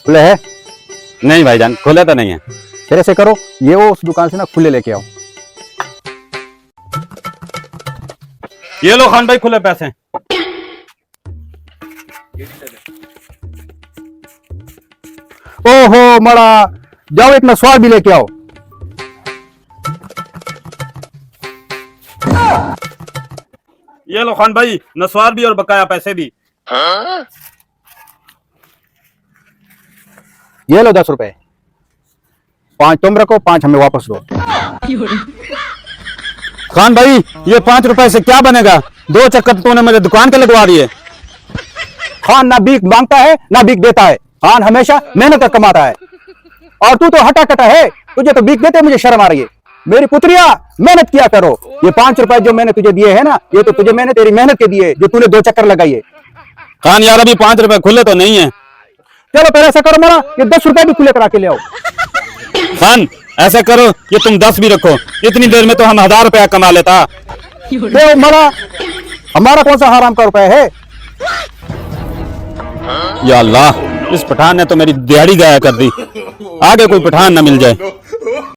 खुले है? नहीं भाईजान, खुले तो नहीं है। फिर ऐसे करो, ये वो उस दुकान से ना खुले लेके आओ। ये लो खान भाई खुले पैसे। ओहो मड़ा, जाओ एक नसवार भी लेके आओ। ये लो खान भाई, नसवार भी और बकाया पैसे भी। ये लो 10 रुपए, 5 तुम रखो, 5 हमें वापस दो। खान भाई, ये 5 रुपए से क्या बनेगा? 2 चक्कर तूने मुझे दुकान के लगवा दिए। खान ना भीख मांगता है ना भीख देता है, खान हमेशा मेहनत कर कमाता है। और तू तो हटा कटा है, तुझे तो भीख देते मुझे शर्म आ रही है। मेरी पुत्रिया मेहनत किया करो। ये 5 रुपए जो मैंने तुझे दिए है ना, ये तो तुझे मैंने तेरी मेहनत के दिए, जो तूने 2 चक्कर लगाई है। खान यार, अभी 5 रुपए खुले तो नहीं है। चलो पहले ऐसा करो, मेरा ये 10 रुपए भी खुले करा के ले आओ। खान ऐसा करो, ये तुम 10 भी रखो, इतनी देर में तो हम 1000 रुपया कमा लेता। तो हमारा कौन सा हराम का रुपया है? या अल्लाह, इस पठान ने तो मेरी दिहाड़ी गाया कर दी। आगे कोई पठान ना मिल जाए।